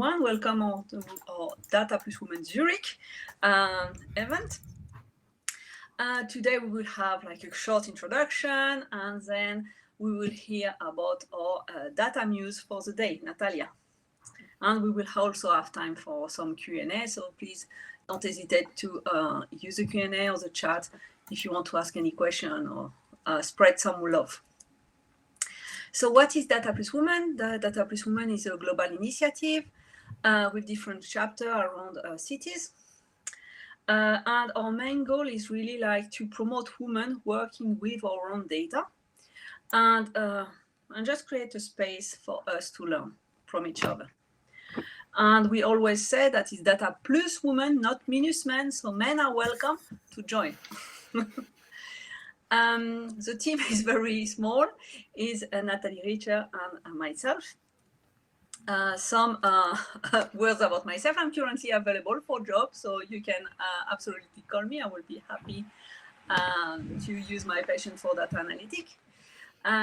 Welcome to our Data+Women Zurich event. Today we will have like a short introduction, and then we will hear about our data muse for the day, Natalia. And we will also have time for some Q&A, so please don't hesitate to use the Q&A or the chat if you want to ask any question or spread some love. So what is Data+Women? The Data+Women is a global initiative with different chapters around cities. And our main goal is really like to promote women working with our own data and just create a space for us to learn from each other. And we always say that it's data plus women, not minus men, so men are welcome to join. The team is very small, is Natalia Richer and myself. Some words about myself. I'm currently available for jobs, so you can absolutely call me. I will be happy to use my passion for data analytics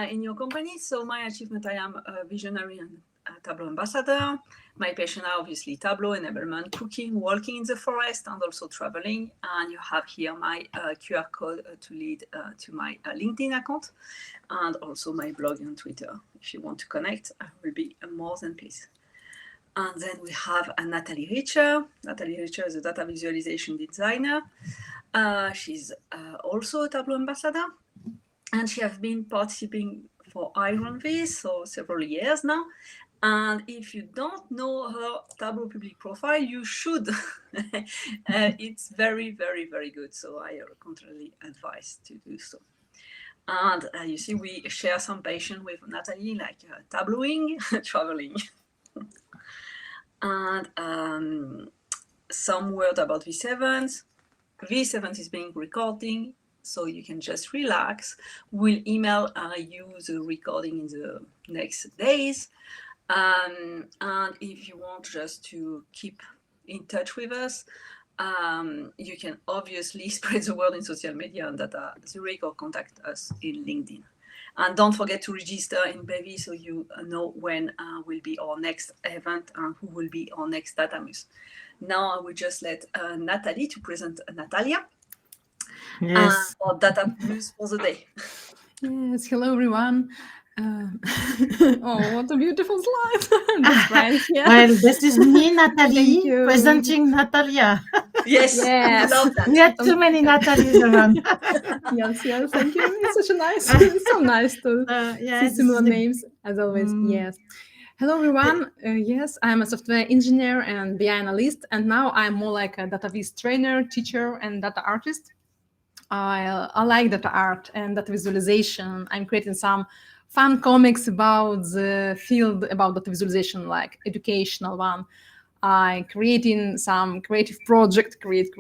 in your company. So my achievement, I am a visionary and a Tableau ambassador. My passion are obviously Tableau, enablement, cooking, walking in the forest, and also traveling. And you have here my QR code to lead to my LinkedIn account, and also my blog and Twitter. If you want to connect, I will be more than pleased. And then we have Natalia Richer. Natalia Richer is a data visualization designer. She's also a Tableau ambassador, and she has been participating for Iron This for several years now. And if you don't know her Tableau public profile, you should. It's very, very, very good. So I contrarily advise to do so. And you see, we share some passion with Natalie, like tableauing, traveling. And some word about V7s. V7 is being recording, so you can just relax. We'll email you the recording in the next days. And if you want just to keep in touch with us, you can obviously spread the word in social media and Data Zurich or contact us in LinkedIn. And don't forget to register in Bevy so you know when will be our next event and who will be our next data muse. Now I will just let Natalie to present Natalia. Yes. Our data muse for the day. Yes, hello everyone. Oh, what a beautiful slide. That's right. Yeah. Well, this is me, Natalie, you. presenting Natalia. Yes, Yes. love that. We had too many Natalies around. Yes, thank you. It's such a nice, it's so nice to see similar names as always. Yes. Hello everyone. Yes, I'm a software engineer and BI analyst, and now I'm more like a database trainer, teacher, and data artist. I like data art and data visualization. I'm creating some fun comics about the field about data visualization, like educational one. I creating some creative project, create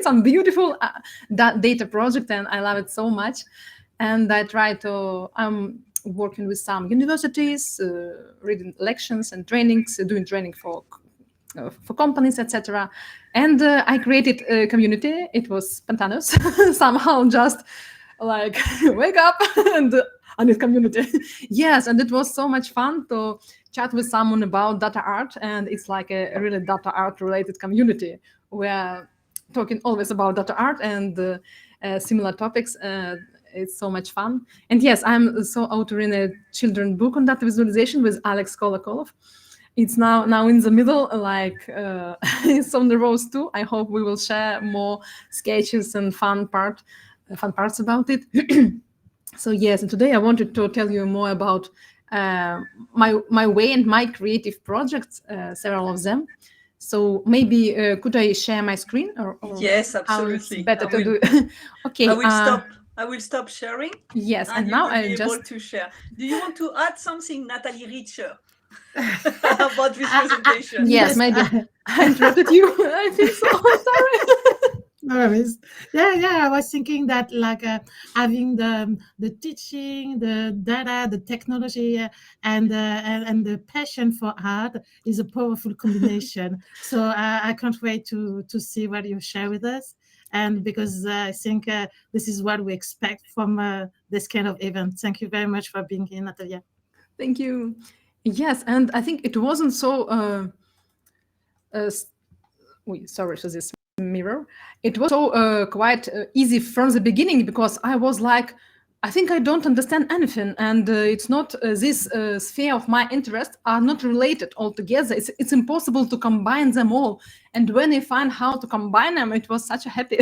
some beautiful data project, and I love it so much. And I try to, I'm working with some universities, reading lections and trainings, doing training for companies, etc. And I created a community. It was spontaneous, somehow just like wake up and I need community. Yes, and it was so much fun to chat with someone about data art, and it's like a really data art related community. We're talking always about data art and similar topics. It's so much fun. And yes, I'm so authoring a children book on data visualization with Alex Kolokolov. It's now in the middle, like it's on the road too. I hope we will share more sketches and fun parts about it. So yes, and today I wanted to tell you more about my way and my creative projects, several of them. So maybe could I share my screen? Or yes, absolutely. Better to do. Okay. I will stop sharing. Yes, and you now will I be just able to share. Do you want to add something, Natalie Richer, about this presentation? Yes, maybe I interrupted you. I think so. Sorry. No worries. Yeah. I was thinking that like having the teaching, the data, the technology, and the passion for art is a powerful combination. So I can't wait to see what you share with us. And because I think this is what we expect from this kind of event. Thank you very much for being here, Natalia. Thank you. Yes, and I think it wasn't so. Sorry for this mirror. It was so quite easy from the beginning, because I was like, I think I don't understand anything, and it's not this sphere of my interest are not related altogether. It's impossible to combine them all. And when I find how to combine them, it was such a happy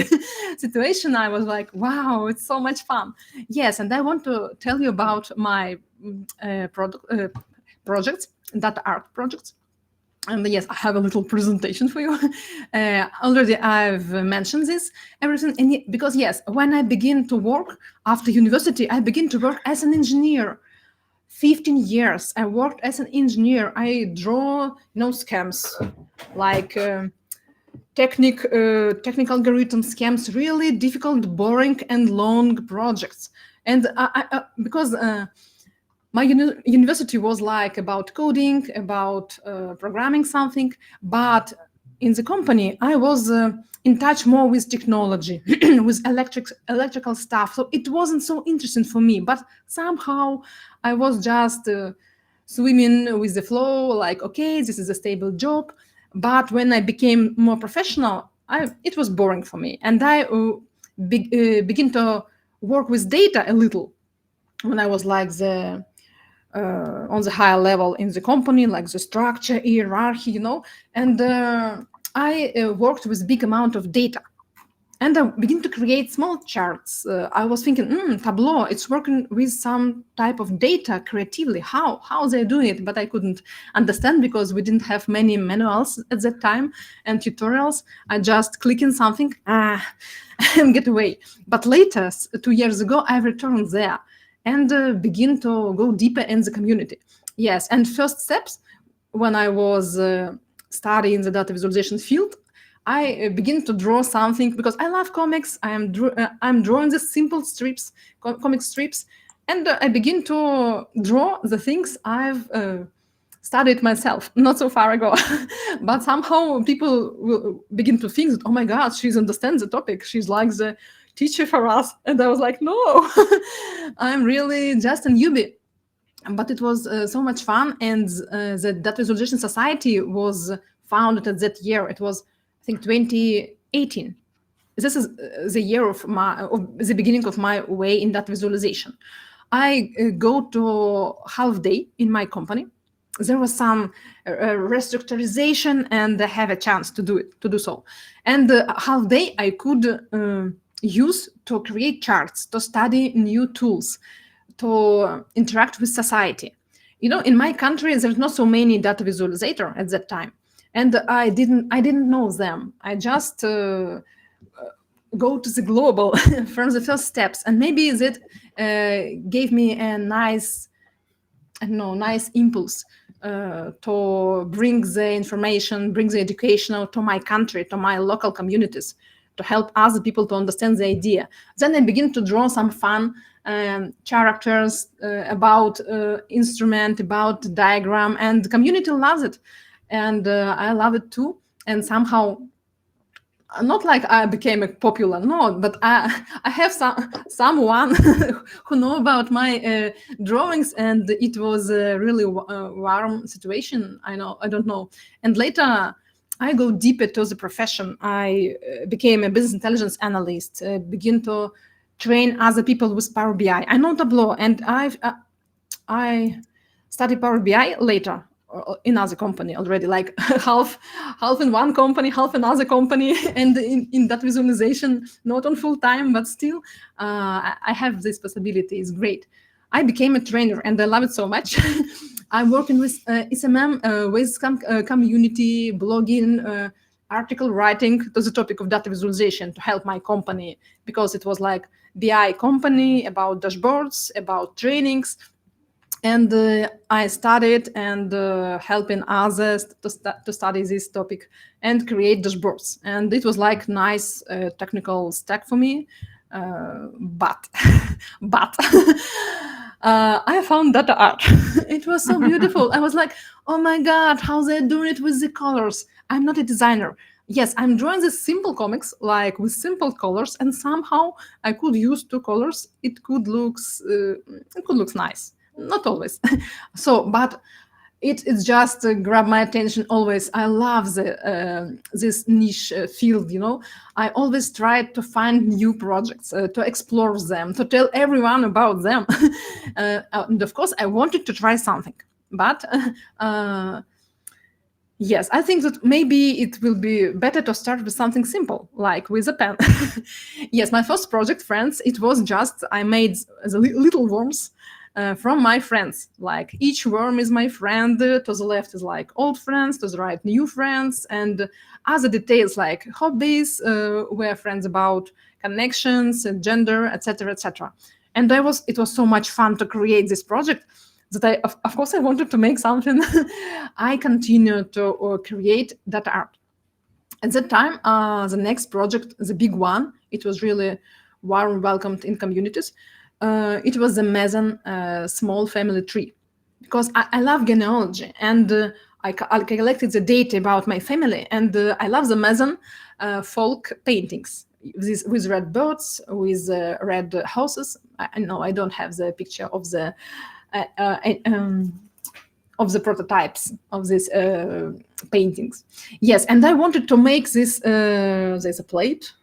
situation. I was like, wow, it's so much fun. Yes, and I want to tell you about my projects, data art projects. And yes, I have a little presentation for you. Already I've mentioned this, everything. And because yes, when I begin to work after university, I begin to work as an engineer. 15 years I worked as an engineer. I draw scams, like technical algorithm scams, really difficult, boring, and long projects. And because my university was like about coding, about programming something, but in the company I was in touch more with technology, with electrical stuff. So it wasn't so interesting for me, but somehow I was just swimming with the flow, like, okay, this is a stable job. But when I became more professional, it was boring for me. And I begin to work with data a little when I was like on the higher level in the company, like the structure, hierarchy, and I worked with big amount of data. And I begin to create small charts. I was thinking, Tableau, it's working with some type of data creatively. How they're doing it? But I couldn't understand, because we didn't have many manuals at that time and tutorials. I just click in something and get away. But later, 2 years ago, I returned there and begin to go deeper in the community. Yes, and first steps, when I was studying the data visualization field, I begin to draw something, because I love comics. I'm drawing the simple strips, comic strips, and I begin to draw the things I've studied myself not so far ago. But somehow people will begin to think that, oh my God, she understands the topic. She's like the teacher for us. And I was like, no, I'm really just a newbie. But it was so much fun. And the Data Visualization Society was founded at that year. It was, I think, 2018. This is the year of the beginning of my way in data visualization. I go to half day in my company. There was some restructurization, and I have a chance to do so. And half day I could use to create charts, to study new tools, to interact with society. In my country, there's not so many data visualizator at that time, and I didn't know them. I just go to the global from the first steps, and maybe that gave me a nice impulse to bring the information, bring the educational to my country, to my local communities, to help other people to understand the idea. Then I begin to draw some fun characters about instrument, about diagram, and the community loves it, and I love it too. And somehow, not like I became a popular, no, but I have someone who know about my drawings, and it was a really warm situation. I don't know. And later I go deeper to the profession. I became a business intelligence analyst, begin to train other people with Power BI. I know Tableau, and I studied Power BI later in other company already, like half in one company, half in another company, and in that visualization, not on full time, but still I have this possibility. It's great. I became a trainer, and I love it so much. I'm working with SMM, with some community, blogging, article writing to the topic of data visualization to help my company, because it was like BI company, about dashboards, about trainings. And I studied and helping others to study this topic and create dashboards. And it was like nice technical stack for me. But I found data art. It was so beautiful. I was like, oh my God, how they're doing it with the colors. I'm not a designer. Yes, I'm drawing these simple comics, like with simple colors, and somehow I could use two colors. It could look nice. Not always. So, but it's just grabbed my attention always. I love this niche field, you know. I always try to find new projects, to explore them, to tell everyone about them. And of course, I wanted to try something, but yes, I think that maybe it will be better to start with something simple, like with a pen. Yes, my first project, friends, it was just I made the little worms from my friends. Like each worm is my friend. To the left is like old friends, to the right new friends, and other details like hobbies, where friends about connections, gender, etc., etc. And it was so much fun to create this project that of course I wanted to make something. I continued to create that art. At that time, the next project, the big one, it was really warm welcomed in communities. It was the Mason small family tree, because I love genealogy, and I collected the data about my family, and I love the Mason folk paintings with red birds, with red houses. I know I don't have the picture of the prototypes of these paintings. Yes, and I wanted to make this. There's a plate.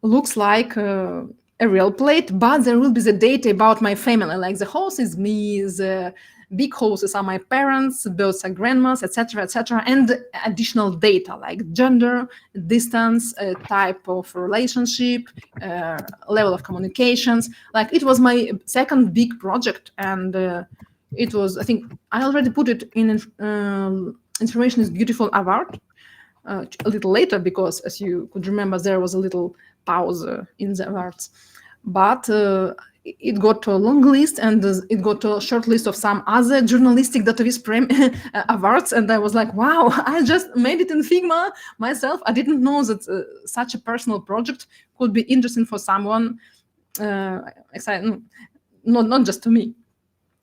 Looks like a real plate, but there will be the data about my family. Like the house is me, the big houses are my parents, birds are grandmas, etc., etc., and additional data like gender, distance, type of relationship, level of communications. Like it was my second big project, and it was, I think I already put it in Information is Beautiful award a little later, because as you could remember, there was a little pause in the awards. But it got to a long list, and it got to a short list of some other journalistic database awards. And I was like, wow, I just made it in Figma myself. I didn't know that such a personal project could be interesting for someone, exciting, not just to me.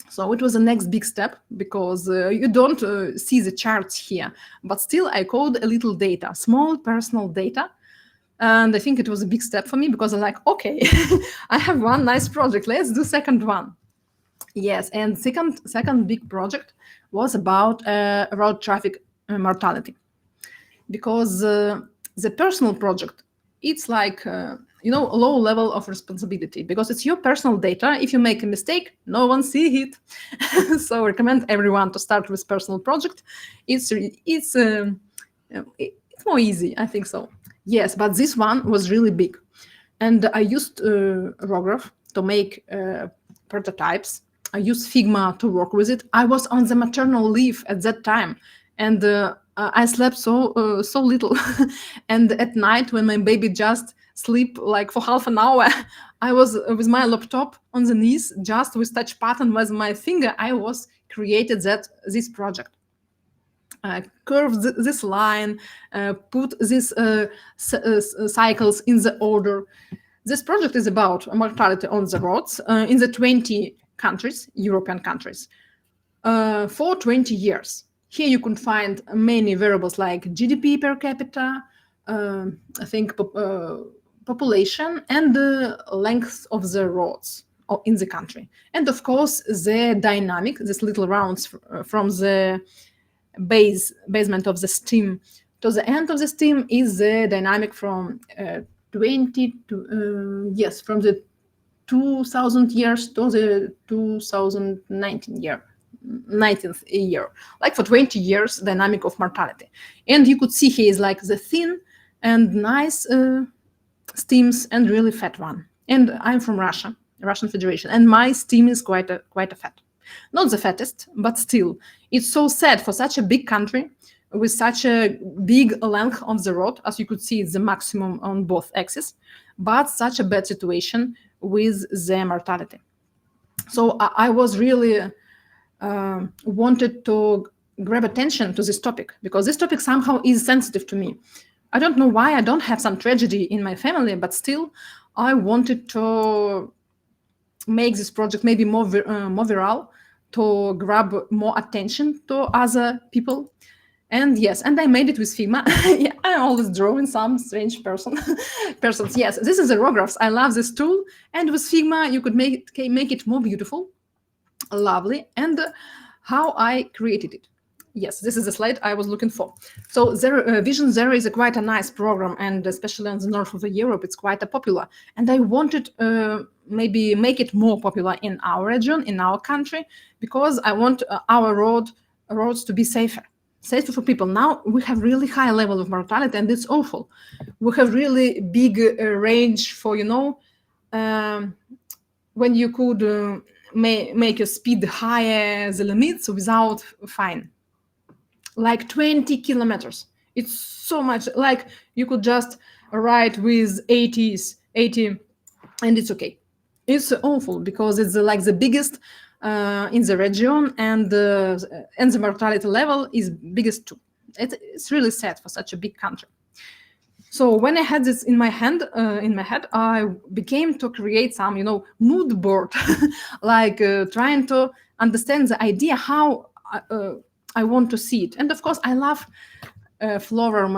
So it was the next big step, because you don't see the charts here, but still I code a little data, small personal data. And I think it was a big step for me, because I'm like, okay, I have one nice project, let's do second one. Yes, and second big project was about road traffic mortality, because the personal project, it's like a low level of responsibility, because it's your personal data. If you make a mistake, no one see it. So I recommend everyone to start with personal project. It's more easy, I think so. Yes, but this one was really big, and I used Rograph to make prototypes. I used Figma to work with it. I was on the maternal leave at that time, and I slept so little. And at night, when my baby just sleep like for half an hour, I was with my laptop on the knees, just with touch button with my finger. I was created this project. Curve this line, put these cycles in the order. This project is about mortality on the roads in the 20 countries, European countries, for 20 years. Here you can find many variables like GDP per capita, I think population, and the length of the roads in the country. And of course, the dynamic, these little rounds from the basement of the stem to the end of the stem is the dynamic from 20 to from the 2000 years to the 2019 year, 19th year, like for 20 years dynamic of mortality. And you could see here is like the thin and nice stems and really fat one. And I'm from Russia, Russian Federation, and my stem is quite a fat. Not the fattest, but still, it's so sad for such a big country with such a big length of the road. As you could see, it's the maximum on both axes, but such a bad situation with the mortality. So I was really wanted to grab attention to this topic, because this topic somehow is sensitive to me. I don't know why. I don't have some tragedy in my family, but still, I wanted to make this project maybe more viral, to grab more attention to other people. And yes, and I made it with Figma. Yeah, I'm always drawing some strange persons. Yes, this is the Rographs. I love this tool. And with Figma, you could make it more beautiful, lovely. And how I created it. Yes, this is the slide I was looking for. So Vision Zero is quite a nice program, and especially in the north of Europe, it's quite a popular. And I wanted maybe make it more popular in our region, in our country, because I want our roads to be safer for people. Now we have really high level of mortality, and it's awful. We have really big range for, when you could make your speed higher the limits without fine. Like 20 kilometers. It's so much. Like you could just ride with 80, and it's okay. It's awful because it's like the biggest in the region, and the mortality level is biggest too. It's really sad for such a big country. So when I had this in my head, I began to create some, mood board, like trying to understand the idea how I want to see it. And of course, I love floral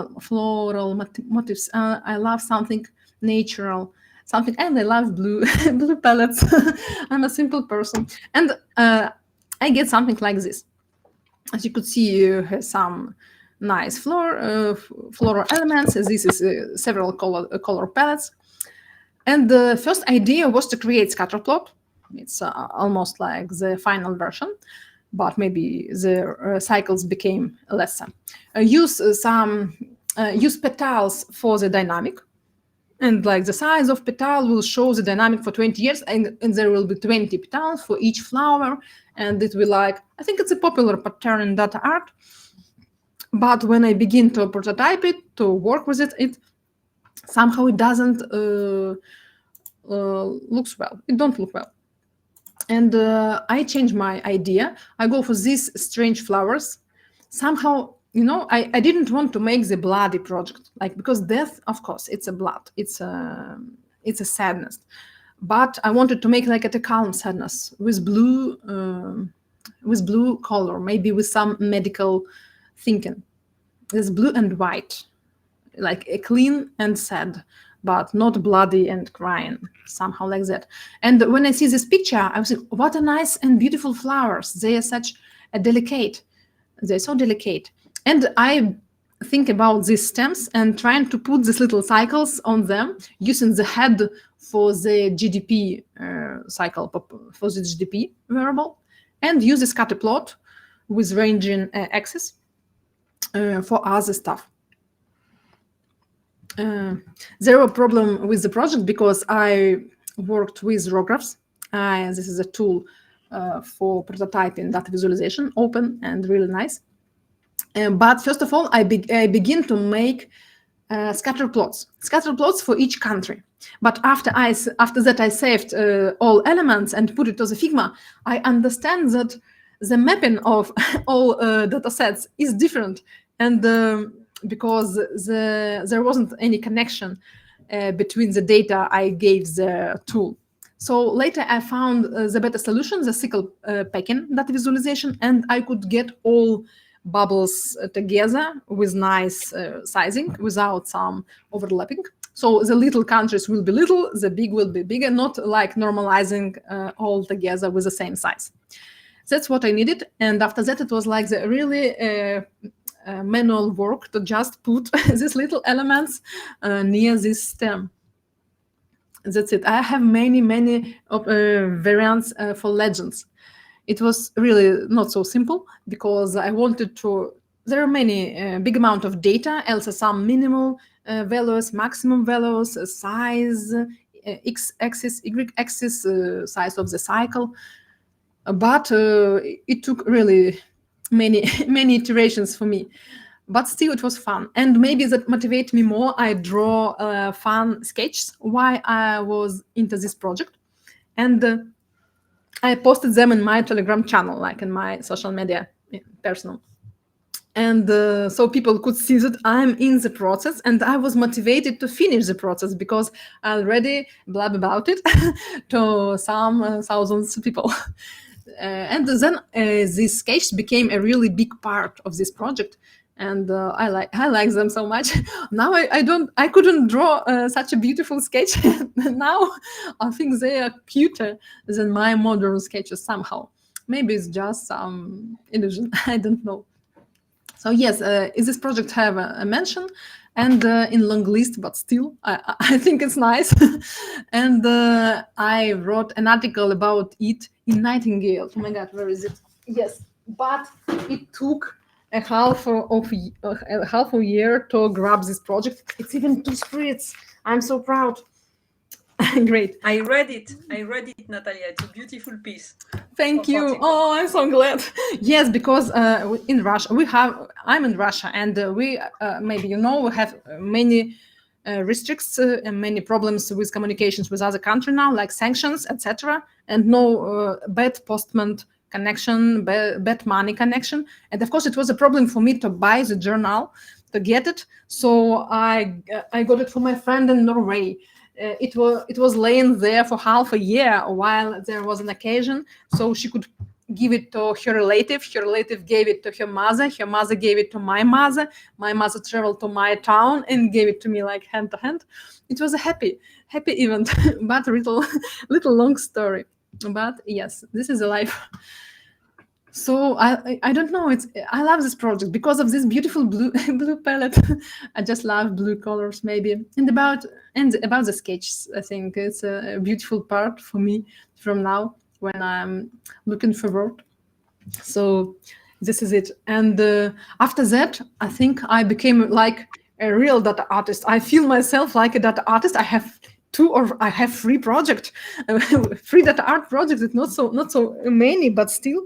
motifs. I love something natural, and I love blue palettes. I'm a simple person, and I get something like this. As you could see, has some nice floral elements. This is several color palettes. And the first idea was to create scatter plot. It's almost like the final version, but maybe the cycles became lesser. Use petals for the dynamic, and like the size of petal will show the dynamic for 20 years, and there will be 20 petals for each flower, and it will I think it's a popular pattern in data art. But when I begin to prototype it, to work with it somehow it doesn't looks well. It don't look well. And I change my idea. I go for these strange flowers. Somehow, I didn't want to make the bloody project, because death, of course, it's a blood. It's a sadness. But I wanted to make a calm sadness with blue color, maybe with some medical thinking. There's blue and white, like a clean and sad, but not bloody and crying, somehow like that. And when I see this picture, I was like, what a nice and beautiful flowers. They are they're so delicate. And I think about these stems and trying to put these little cycles on them, using the head for the GDP cycle, for the GDP variable, and use a scatter plot with ranging axis for other stuff. There was a problem with the project because I worked with raw graphs. This is a tool for prototyping data visualization, open and really nice. But first of all, I begin to make scatter plots for each country. But after that, I saved all elements and put it to the Figma. I understand that the mapping of all data sets is different, and because there wasn't any connection between the data I gave the tool. So later I found the better solution, the SQL packing data visualization, and I could get all bubbles together with nice sizing without some overlapping. So the little countries will be little, the big will be bigger, not like normalizing all together with the same size. That's what I needed. And after that, it was like the really manual work to just put these little elements near this stem. That's it. I have many variants for legends. It was really not so simple because I wanted to. There are many big amount of data, also some minimal values, maximum values, size, x-axis, y-axis, size of the cycle. But it took really many iterations for me. But still, it was fun, and maybe that motivated me more. I draw fun sketches why I was into this project, and I posted them in my Telegram channel, like in my social media personal. And so people could see that I'm in the process, and I was motivated to finish the process because I already blab about it to some thousands of people. And then these sketches became a really big part of this project, and I like them so much. Now I couldn't draw such a beautiful sketch. Now I think they are cuter than my modern sketches somehow. maybe it's just some illusion. I don't know. So yes, this project have a mention and in long list, but still, I think it's nice. And I wrote an article about it in Nightingale. Oh my God, where is it? Yes, but it took a half a year to grab this project. It's even 2 spreads. I'm so proud. Great. I read it, Natalia. It's a beautiful piece. Thank you. Oh, I'm so glad. Yes, because in Russia I'm in Russia, and we maybe you know, we have many restricts and many problems with communications with other country now, like sanctions, etc., and no bad postman connection, bad money connection. And of course, it was a problem for me to buy the journal, to get it. So I got it from my friend in Norway. It was laying there for half a year while there was an occasion, so she could give it to her relative. Her relative gave it to her mother gave it to my mother traveled to my town and gave it to me, like hand to hand. It was a happy event. But little long story. But yes, this is a life. So I don't know. I love this project because of this beautiful blue palette. I just love blue colors, maybe. And about the sketches, I think it's a beautiful part for me from now when I'm looking forward. So this is it. And after that, I think I became like a real data artist. I feel myself like a data artist. I have 3 projects, 3 data art projects. It's not so many, but still.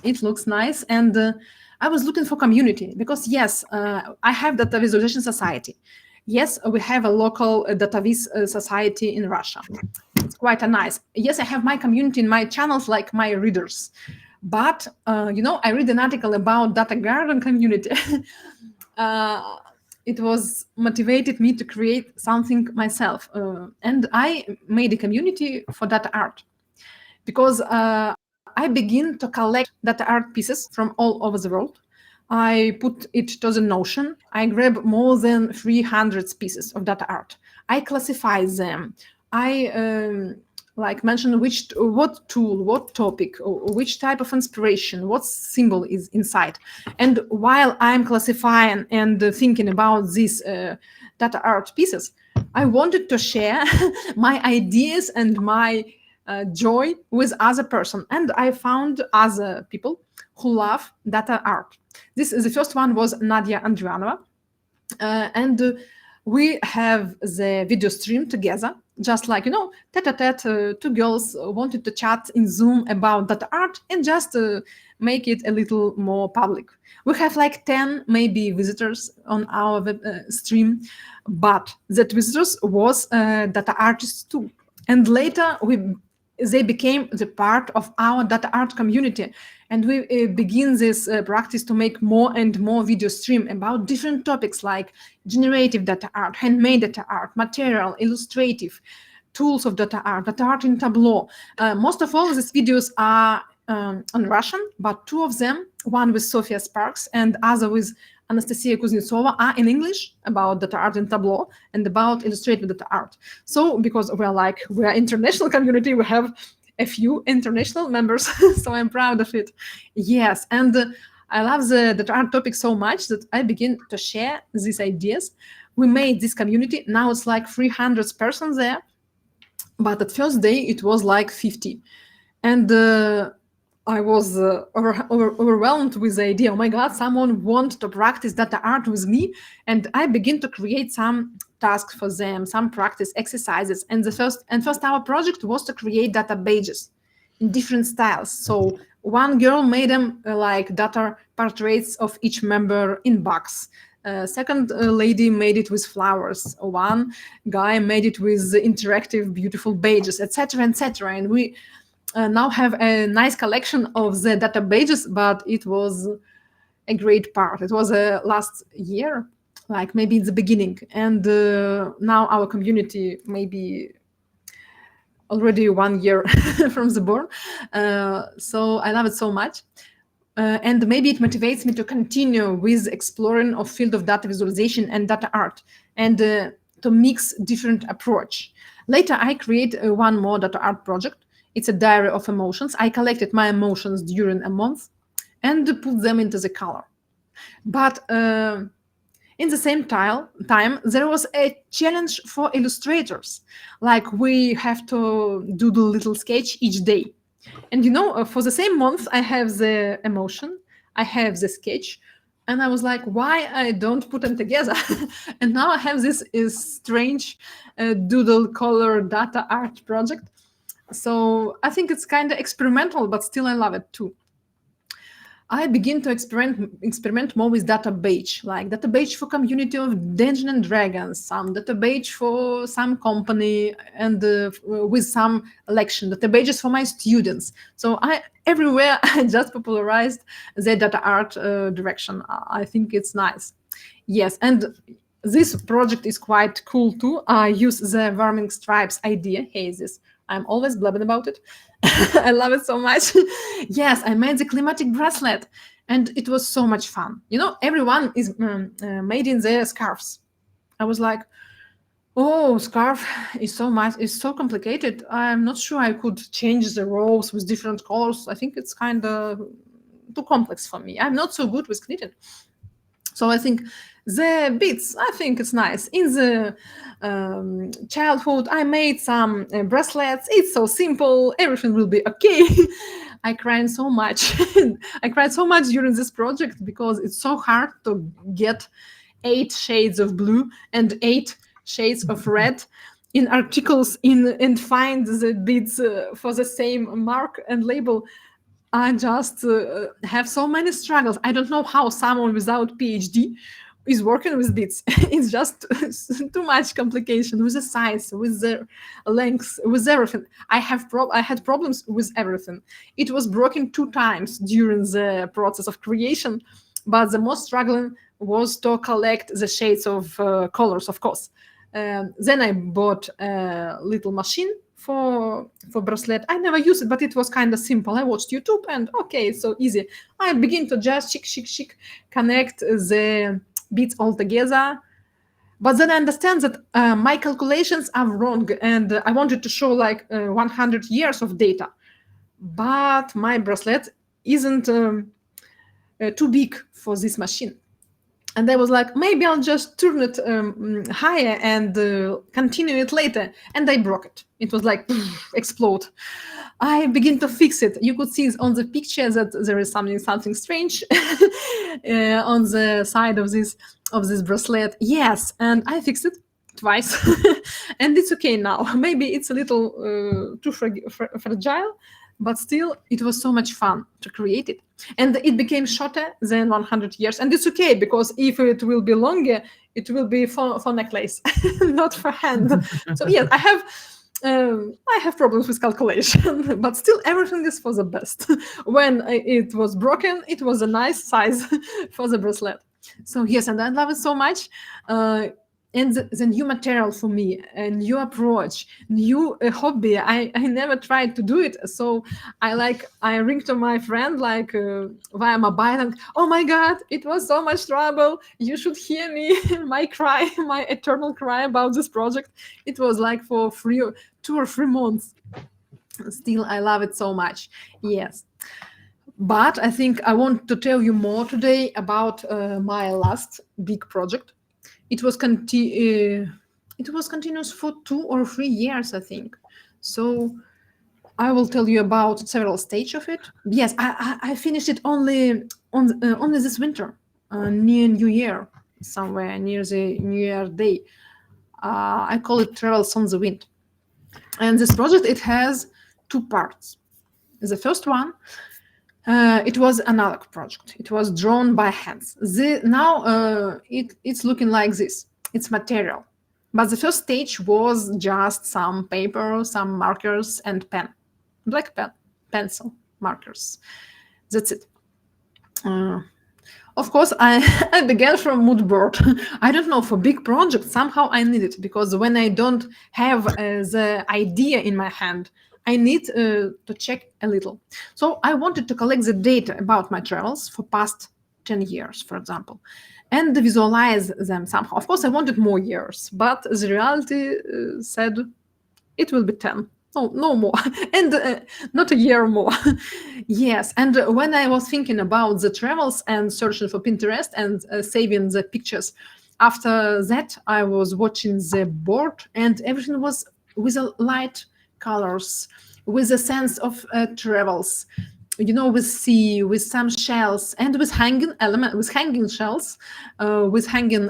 It looks nice, and I was looking for community because yes, I have Data Visualization Society. Yes, we have a local Data Viz society in Russia. It's quite a nice. Yes, I have my community in my channels, like my readers. But I read an article about Data Garden community. It was motivated me to create something myself, and I made a community for data art because. I begin to collect data art pieces from all over the world. I put it to the Notion. I grab more than 300 pieces of data art. I classify them. I mention what tool, what topic, or which type of inspiration, what symbol is inside. And while I'm classifying and thinking about these data art pieces, I wanted to share my ideas and my joy with other person, and I found other people who love data art. The first one was Nadia Andrianova, and we have the video stream together, just like tete-a-tete. 2 girls wanted to chat in Zoom about data art and just make it a little more public. We have like 10 maybe visitors on our stream, but that visitors was data artists too, and later they became the part of our data art community, and we begin this practice to make more and more video stream about different topics like generative data art, handmade data art, material, illustrative, tools of data art in Tableau. Most of all these videos are on Russian, but 2 of them, one with Sofia Sparks and other with Anastasia Kuznetsova, are in English about data art in Tableau and about illustrative data art. So because we are international community, we have a few international members, so I'm proud of it. Yes, and I love the data art topic so much that I begin to share these ideas. We made this community. Now it's like 300 persons there, but at first day it was like 50. And I was overwhelmed with the idea. Oh my God, someone wants to practice data art with me. And I begin to create some tasks for them, some practice exercises. And first our project was to create data badges in different styles. So one girl made them like data portraits of each member in box. Second lady made it with flowers. One guy made it with interactive, beautiful badges, etc., etc. And we now have a nice collection of the data badges, but it was a great part. It was last year, like maybe in the beginning, and now our community maybe already 1 year from the born. So I love it so much. And maybe it motivates me to continue with exploring of field of data visualization and data art, and to mix different approach. Later, I create one more data art project. It's a diary of emotions. I collected my emotions during a month and put them into the color. But in the same time, there was a challenge for illustrators. Like we have to do the little sketch each day. And for the same month, I have the emotion, I have the sketch, and I was like, why I don't put them together? And now I have this strange doodle color data art project. So I think it's kind of experimental, but still I love it too. I begin to experiment more with database, like database for community of Dungeons and Dragons, some database for some company, and with some election databases for my students. So everywhere I just popularized the data art direction. I think it's nice. Yes, and this project is quite cool too. I use the warming stripes idea. Hey, I'm always blabbing about it. I love it so much. Yes, I made the climatic bracelet, and it was so much fun. Everyone is made in their scarves. I was like, oh, scarf is so complicated. I'm not sure I could change the rows with different colors. I think it's kind of too complex for me. I'm not so good with knitting. So I think the beads, I think it's nice. In the childhood, I made some bracelets. It's so simple. Everything will be okay. I cried so much. I cried so much during this project because it's so hard to get 8 shades of blue and 8 shades of red in articles and find the beads for the same mark and label. I just have so many struggles. I don't know how someone without PhD is working with beads. It's just too much complication with the size, with the length, with everything. I had problems with everything. It was broken 2 times during the process of creation, but the most struggling was to collect the shades of colors, of course. Then I bought a little machine for bracelet. I never used it, but it was kind of simple. I watched YouTube and okay, it's so easy. I begin to just connect the beads all together. But then I understand that my calculations are wrong, and I wanted to show like 100 years of data. But my bracelet isn't too big for this machine. And I was like, maybe I'll just turn it higher and continue it later. And I broke it. It was like, explode. I begin to fix it. You could see on the picture that there is something strange on the side of this bracelet. Yes, and I fixed it twice. And it's okay now. Maybe it's a little too fragile, but still, it was so much fun to create it. And it became shorter than 100 years. And it's okay, because if it will be longer, it will be for necklace, not for hand. So yes, I have problems with calculation, but still everything is for the best. When it was broken, it was a nice size for the bracelet. So yes, and I love it so much. And the new material for me, a new approach, new hobby. I never tried to do it. So I ring to my friend like via mobile and, oh my God, it was so much trouble. You should hear me, my eternal cry about this project. It was like for 2 or 3 months. Still, I love it so much. Yes. But I think I want to tell you more today about my last big project. It was continuous for 2 or 3 years, I think. So I will tell you about several stages of it. Yes, I finished it only this winter, near New Year, somewhere near the New Year day. I call it Travels on the Wind. And this project, it has 2 parts. The first one, it was an analog project. It was drawn by hands. Now it's looking like this. It's material. But the first stage was just some paper, some markers, and pen. Black pen, pencil, markers. That's it. Of course, I began from mood board. I don't know, for big projects, somehow I need it, because when I don't have the idea in my hand, I need to check a little. So I wanted to collect the data about my travels for past 10 years, for example, and visualize them somehow. Of course, I wanted more years, but the reality said it will be 10. no more, and not a year more. Yes, and when I was thinking about the travels and searching for Pinterest and saving the pictures, after that I was watching the board, and everything was with a light colors, with a sense of travels, with sea, with some shells, and with hanging element, with hanging shells, with hanging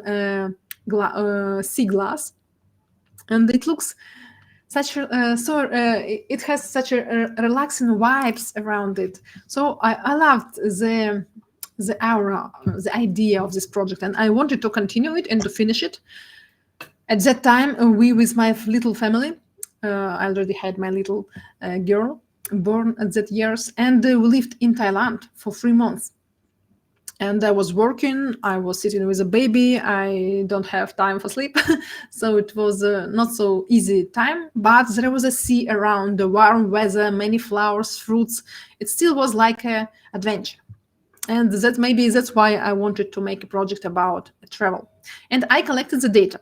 sea glass, and it looks such it has such a relaxing vibes around it. So I loved the aura, the idea of this project, and I wanted to continue it and to finish it. At that time, we with my little family, I already had my little girl born at that years, and we lived in Thailand for 3 months. And I was working, I was sitting with a baby, I don't have time for sleep. So it was not so easy time, but there was a sea around, the warm weather, many flowers, fruits. It still was like an adventure. And that's why I wanted to make a project about travel. And I collected the data.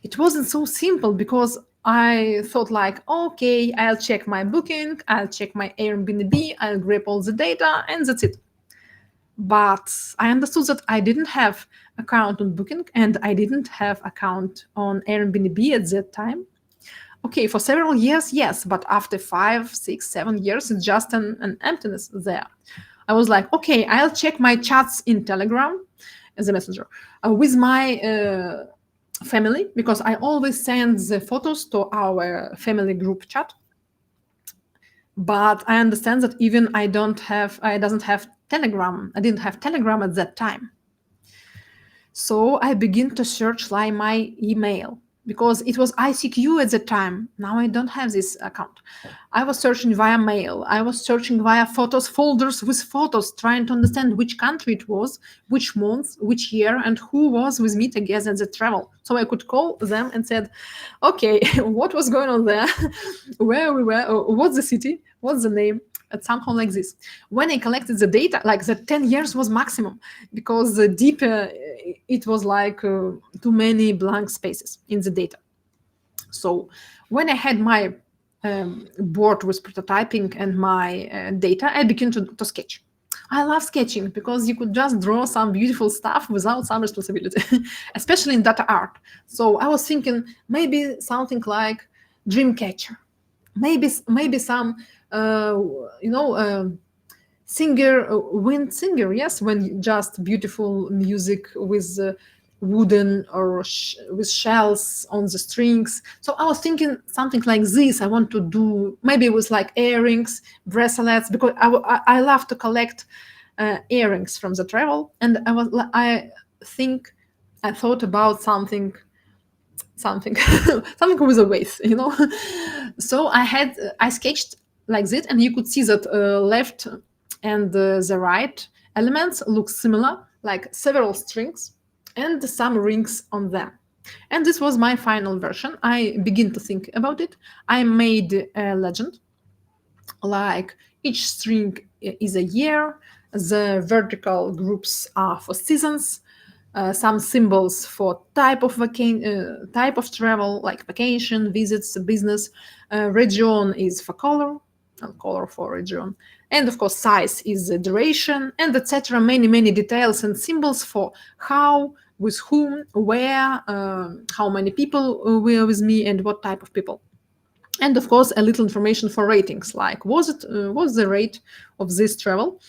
It wasn't so simple because I thought like, okay, I'll check my booking, I'll check my Airbnb, I'll grab all the data, and that's it. But I understood that I didn't have account on Booking and I didn't have account on Airbnb at that time. Okay, for several years, yes, but after 5, 6, 7 years, it's just an emptiness there. I was like, okay, I'll check my chats in Telegram as a messenger with my family, because I always send the photos to our family group chat. But I understand that even I doesn't have Telegram. I didn't have Telegram at that time. So I begin to search like my email, because it was ICQ at the time. Now I don't have this account. I was searching via mail. I was searching via photos, folders with photos, trying to understand which country it was, which month, which year, and who was with me together at the travel. So I could call them and said, okay, what was going on there? Where we were, what's the city, what's the name? And somehow like this. When I collected the data, like the 10 years was maximum, because the deeper it was like too many blank spaces in the data. So when I had my board with prototyping and my data, I began to sketch. I love sketching because you could just draw some beautiful stuff without some responsibility, especially in data art. So I was thinking maybe something like Dreamcatcher, maybe some wind singer, yes, when just beautiful music with wooden or with shells on the strings. So I was thinking something like this. I want to do maybe with like earrings, bracelets, because I love to collect earrings from the travel, and I thought about something with a waist, So I sketched like this, and you could see that left and the right elements look similar, like several strings and some rings on them. And this was my final version. I begin to think about it. I made a legend, like each string is a year, the vertical groups are for seasons, some symbols for type of travel, like vacation, visits, business. Region is for color for region, and of course size is the duration, and etc. Many details and symbols for how, with whom, where, how many people were with me, and what type of people. And of course a little information for ratings, like what's the rate of this travel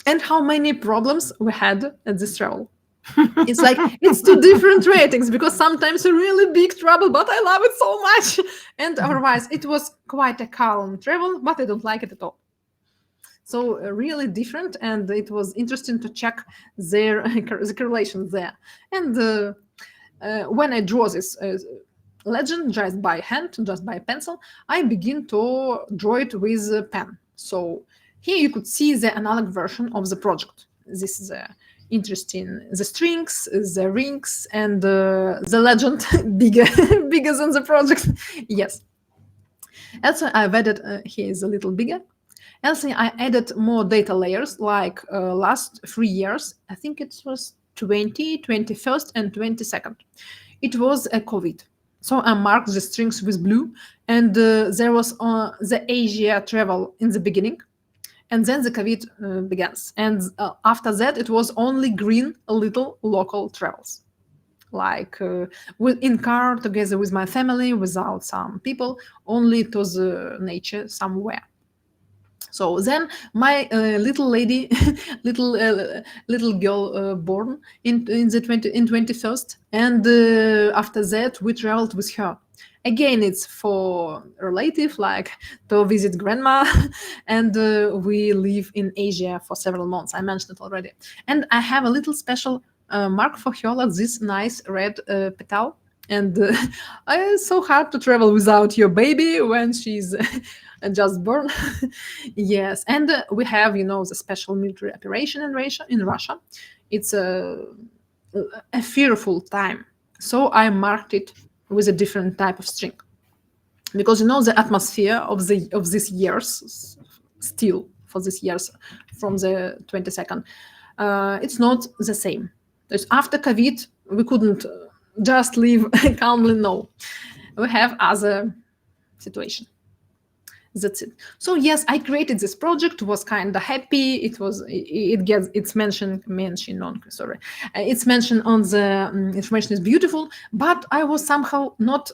and how many problems we had at this travel. It's like it's two different ratings, because sometimes a really big trouble, but I love it so much, and otherwise it was quite a calm travel, but I don't like it at all. So really different, and it was interesting to check the correlations there. And when I draw this legend just by hand, just by pencil, I begin to draw it with a pen. So here you could see the analog version of the project. This is interesting, the strings, the rings, and the legend bigger than the project. Yes. Also, I've added here is a little bigger. Also, I added more data layers, like last 3 years. I think it was 20, 21st, and 22nd. It was a COVID. So I marked the strings with blue, and there was the Asia travel in the beginning, and then the COVID begins. And after that, it was only green, little local travels, like in car together with my family, without some people, only to the nature somewhere. So then my little lady, little girl born in the 21st, and after that we traveled with her. Again, it's for relative, like to visit grandma, and we live in Asia for several months. I mentioned it already, and I have a little special mark for her, like this nice red petal. And it's so hard to travel without your baby when she's just born. Yes, and we have, the special military operation in Russia. It's a fearful time, so I marked it with a different type of string, because the atmosphere of these years, still for these years from the 22nd, it's not the same. There's after COVID, we couldn't just live calmly. No, we have other situation. That's it. So yes, I created this project, was kind of happy. It's mentioned on, sorry, it's mentioned on the information is beautiful, but I was somehow not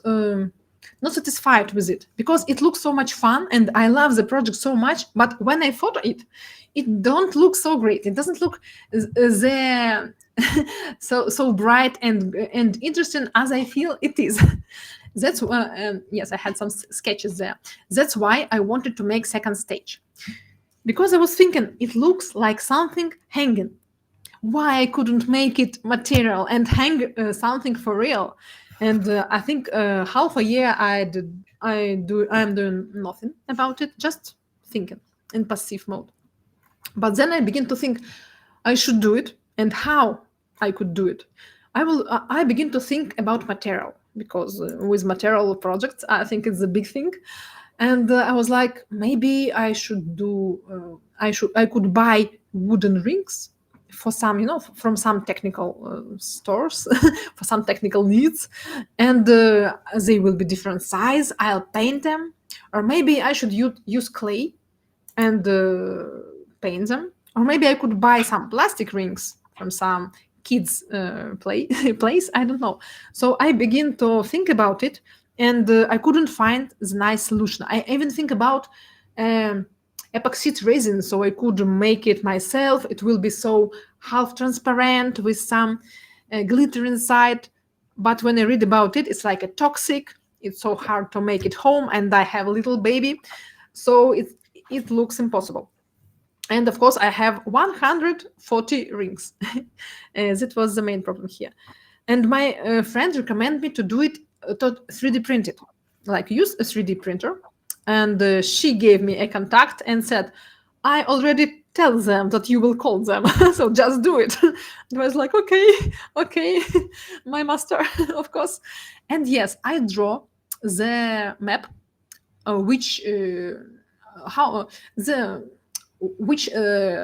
satisfied with it, because it looks so much fun and I love the project so much, but when I photo it don't look so great. It doesn't look the so bright and interesting as I feel it is. That's yes, I had some sketches there. That's why I wanted to make second stage, because I was thinking it looks like something hanging. Why I couldn't make it material and hang something for real? And I think half a year I'm doing nothing about it, just thinking in passive mode. But then I begin to think I should do it, and how I could do it. I begin to think about material, because with material projects, I think it's a big thing. And I was like, maybe I should do, I could buy wooden rings for some, from some technical stores for some technical needs. And they will be different size. I'll paint them. Or maybe I should use clay and paint them. Or maybe I could buy some plastic rings from some kids place. I don't know. So I begin to think about it, and I couldn't find the nice solution. I even think about epoxy resin, so I could make it myself. It will be so half transparent with some glitter inside. But when I read about it, it's like a toxic. It's so hard to make it home, and I have a little baby, so it looks impossible. And of course, I have 140 rings. That was the main problem here. And my friend recommended me to do it, to 3D print it, like use a 3D printer. And she gave me a contact and said, I already tell them that you will call them, so just do it. And I was like, okay, my master, of course. And yes, I draw the map, which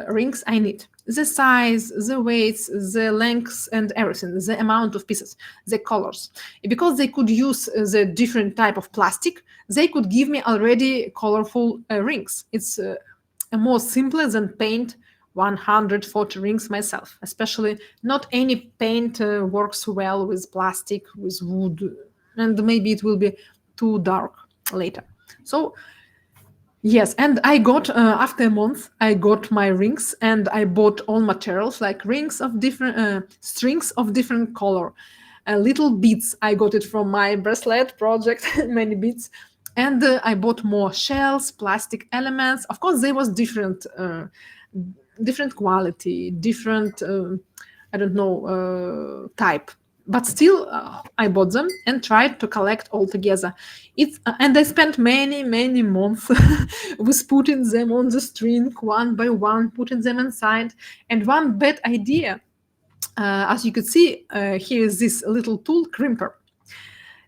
rings I need, the size, the weights, the lengths, and everything, the amount of pieces, the colors. Because they could use the different type of plastic, they could give me already colorful rings. It's more simpler than paint 140 rings myself. Especially not any paint works well with plastic, with wood, and maybe it will be too dark later. So yes, and I got, after a month, I got my rings, and I bought all materials, like rings of different, strings of different color, little beads. I got it from my bracelet project, many beads. And I bought more shells, plastic elements. Of course, there was different quality, different, I don't know, type. But still, I bought them and tried to collect all together. And I spent many months with putting them on the string one by one, putting them inside. And one bad idea, as you could see, here is this little tool, crimper.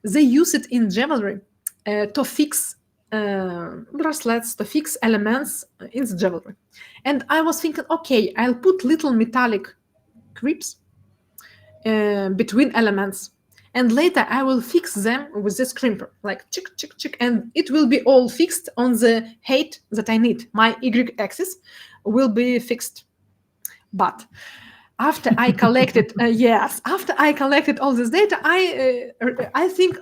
They use it in jewelry to fix bracelets, to fix elements in the jewelry. And I was thinking, okay, I'll put little metallic grips between elements, And later I will fix them with the scrimper, like chick, chick, chick, and it will be all fixed on the height that I need. My y-axis will be fixed. But after I collected, after I collected all this data, I think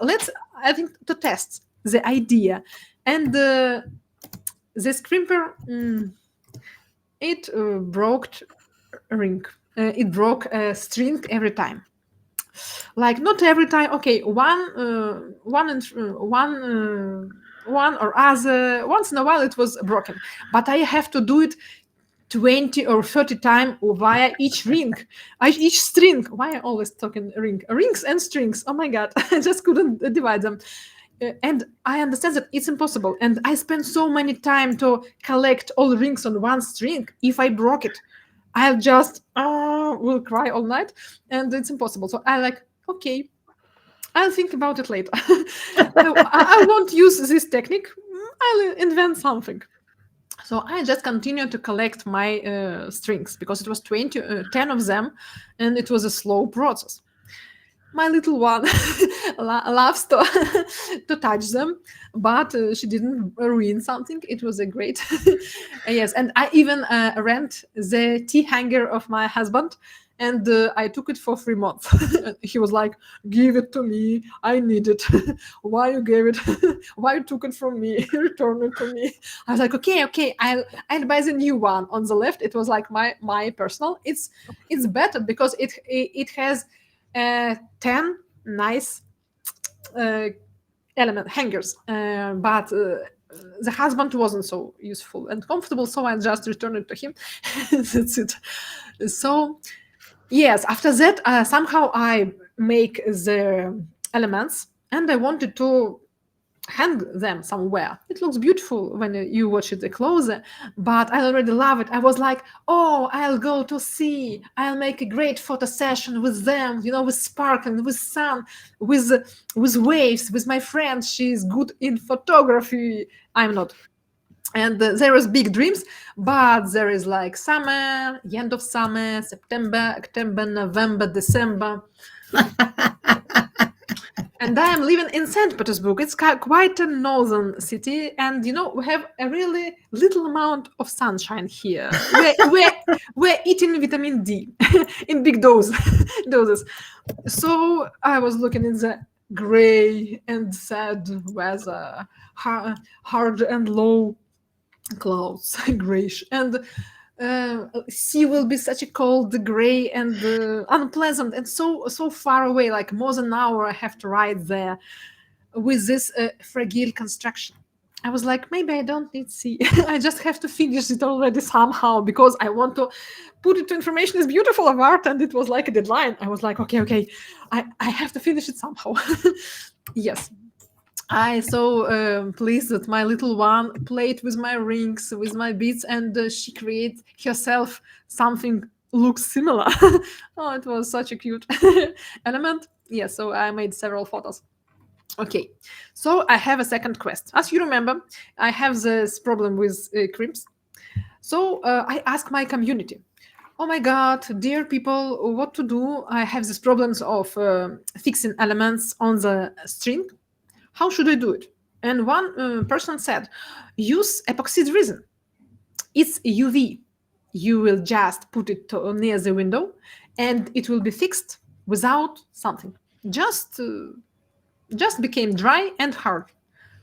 to test the idea, and the scrimper it broke a ring. It broke a string every time. Like not every time. Okay, one or other. Once in a while it was broken, but I have to do it 20 or 30 times via each ring, each string. Why I always talking rings and strings? Oh my god, I just couldn't divide them. And I understand that it's impossible. And I spent so many time to collect all the rings on one string. If I broke it, I'll just will cry all night, and it's impossible. So I like, okay, I'll think about it later. I won't use this technique. I'll invent something. So I just continued to collect my strings because it was 10 of them, and it was a slow process. My little one loves to touch them, but she didn't ruin something. It was a great yes. And I even rent the tea hanger of my husband, and I took it for 3 months. He was like, "Give it to me. I need it. Why you gave it? Why you took it from me? Return it to me." I was like, "Okay. I'll buy the new one." On the left, it was like my personal. It's better because it has 10 nice element hangers, but the husband wasn't so useful and comfortable, so I just returned it to him. That's it. So yes, after that somehow I make the elements, and I wanted to hang them somewhere. It looks beautiful when you watch it closer, but I already love it. I was like, oh, I'll go to sea. I'll make a great photo session with them, with sparkling, with sun, with waves, with my friend. She's good in photography. I'm not. And there is big dreams, but there is like summer, end of summer, September, October, November, December. And I am living in St. Petersburg. It's quite a northern city, and we have a really little amount of sunshine here. We're eating vitamin D in big doses. So I was looking in the gray and sad weather, hard and low clouds, grayish, and sea will be such a cold, gray, and unpleasant, and so far away, like more than an hour I have to ride there with this fragile construction. I was like, maybe I don't need sea. I just have to finish it already somehow, because I want to put it to information is beautiful of art, and it was like a deadline. I was like, okay, I have to finish it somehow. Yes. I so pleased that my little one played with my rings, with my beads, and she created herself something looks similar. Oh, it was such a cute element. Yeah, so I made several photos. Okay, so I have a second quest. As you remember, I have this problem with crimps. So I asked my community, oh my God, dear people, what to do? I have these problems of fixing elements on the string. How should I do it? And one person said, use epoxy resin. It's UV. You will just put it near the window, and it will be fixed without something. Just became dry and hard.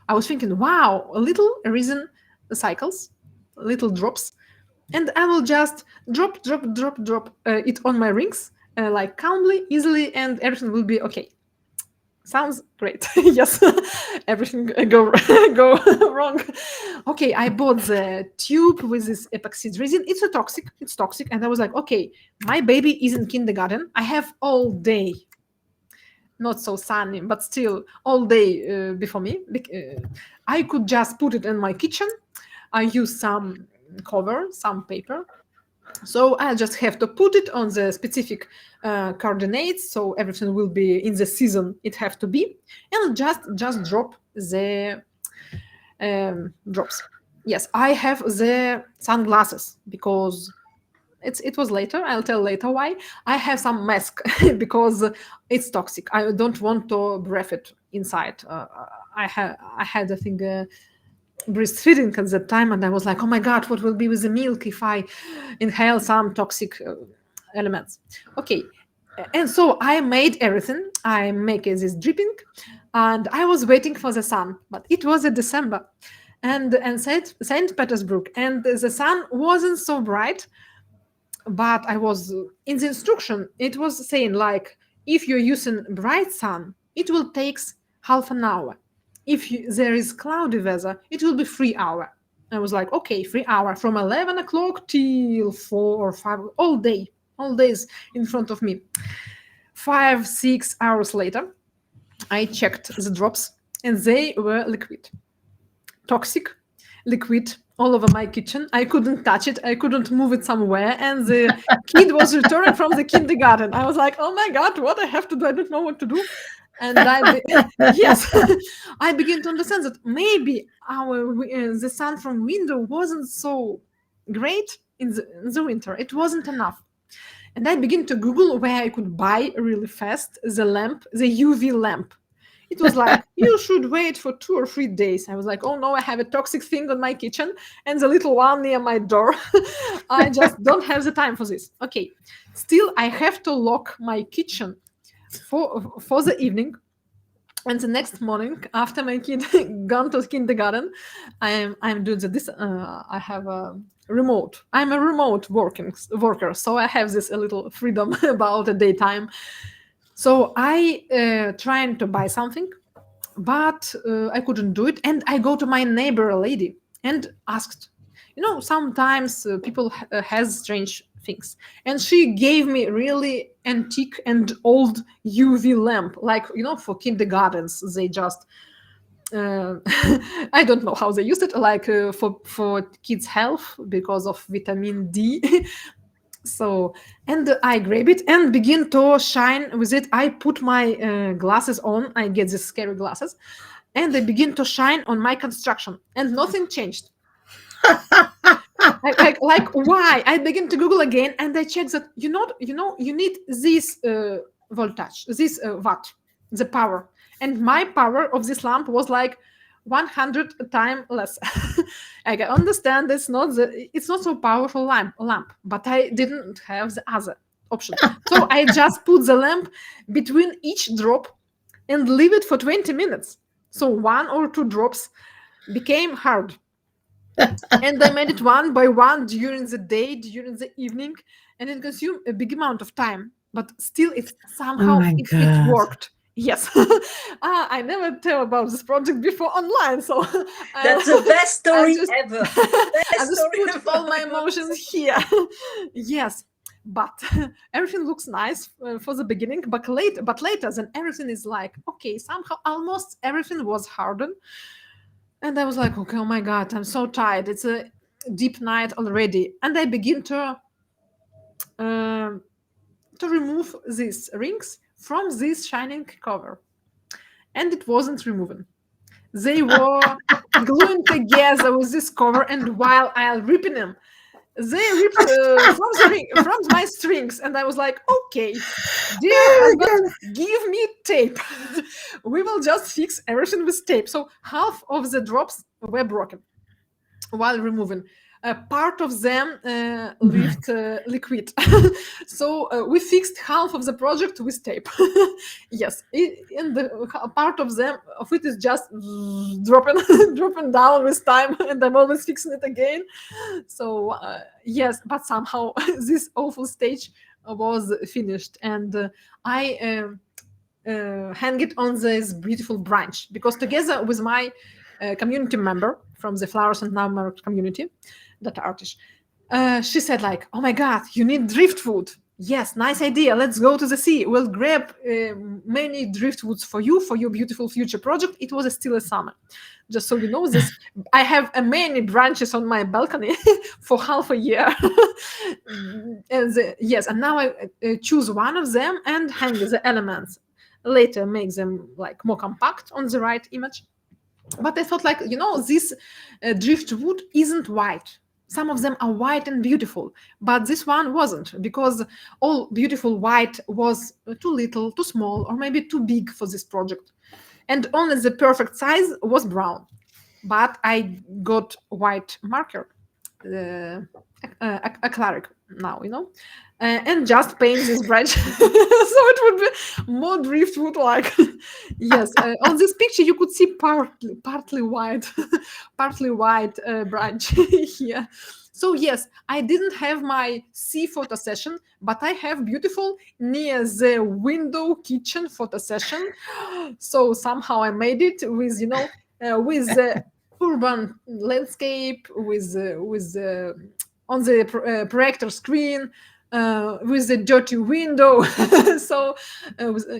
I was thinking, wow, a little resin cycles, little drops, and I will just drop it on my rings, like calmly, easily, and everything will be okay. Sounds great. Yes, everything go wrong. Okay, I bought the tube with this epoxy resin. It's toxic. And I was like, okay, my baby is in kindergarten. I have all day, not so sunny, but still all day before me. I could just put it in my kitchen. I use some cover, some paper. So I just have to put it on the specific coordinates, so everything will be in the season it have to be, and just drop the drops. Yes, I have the sunglasses because it was later. I'll tell later why. I have some mask because it's toxic. I don't want to breathe it inside. I had I think breastfeeding at that time, and I was like, oh my god, what will be with the milk if I inhale some toxic elements? Okay, and so I made everything. I make this dripping, and I was waiting for the sun, but it was in December, and Saint Petersburg, and the sun wasn't so bright. But I was in the instruction. It was saying like, if you're using bright sun, it will take half an hour. If there is cloudy weather, it will be 3 hours. I was like, okay, 3 hours from 11 o'clock till 4 or 5, all days in front of me. 5, 6 hours later, I checked the drops and they were liquid, toxic, liquid all over my kitchen. I couldn't touch it. I couldn't move it somewhere. And the kid was returning from the kindergarten. I was like, oh my God, what I have to do? I don't know what to do. And yes, I began to understand that maybe the sun from window wasn't so great in the winter. It wasn't enough. And I began to Google where I could buy really fast the lamp, the UV lamp. It was like, you should wait for 2 or 3 days. I was like, oh no, I have a toxic thing on my kitchen and the little one near my door. I just don't have the time for this. Okay, still I have to lock my kitchen for the evening. And the next morning, after my kid gone to kindergarten, I'm doing this. I have a remote. I'm a remote worker, so I have this a little freedom about the daytime. So I trying to buy something, but I couldn't do it. And I go to my neighbor lady and asked, sometimes people has strange things. And she gave me really antique and old UV lamp, like, for kindergartens, they just, I don't know how they used it, like for kids' health because of vitamin D. So, and I grab it and begin to shine with it. I put my glasses on. I get these scary glasses, and I begin to shine on my construction, and nothing changed. like why? I begin to Google again, and I check that you need this voltage, this watt, the power, and my power of this lamp was like 100 times less. I can understand it's not so powerful lamp, but I didn't have the other option. So I just put the lamp between each drop and leave it for 20 minutes. So 1 or 2 drops became hard. And I made it one by one during the day, during the evening, and it consumed a big amount of time. But still, it somehow it worked. Yes, I never tell about this project before online, so that's the best story ever. I just put all my emotions here. Yes, but everything looks nice for the beginning, but later, then everything is like, okay, somehow almost everything was hardened, and I was like, okay, oh my God, I'm so tired. It's a deep night already, and I begin to remove these rings from this shining cover, and it wasn't removing. They were gluing together with this cover, and while I'm ripping them, they ripped from my strings, and I was like, okay, dear husband, give me tape. We will just fix everything with tape. So half of the drops were broken while removing. Part of them left liquid. So we fixed half of the project with tape. Yes, and the part of it is just dropping down with time, and I'm always fixing it again. So yes, but somehow this awful stage was finished, and I hang it on this beautiful branch, because together with my community member from the Flowers and Number community, that artist, she said like, oh my God, you need driftwood. Yes, nice idea. Let's go to the sea. We'll grab many driftwoods for your beautiful future project. It was still a summer. Just so you know this, I have many branches on my balcony for half a year. Yes, and now I choose one of them and hang the elements. Later make them like more compact on the right image. But I thought like, this driftwood isn't white. some of them are white and beautiful, but this one wasn't, because all beautiful white was too little, too small, or maybe too big for this project. And only the perfect size was brown. But I got white marker, acrylic now, and just paint this branch. So it would be more driftwood like. Yes, on this picture you could see partly white, partly white branch here. So yes, I didn't have my sea photo session, but I have beautiful near the window kitchen photo session. So somehow I made it with, with the urban landscape, with on the projector screen, with the dirty window. So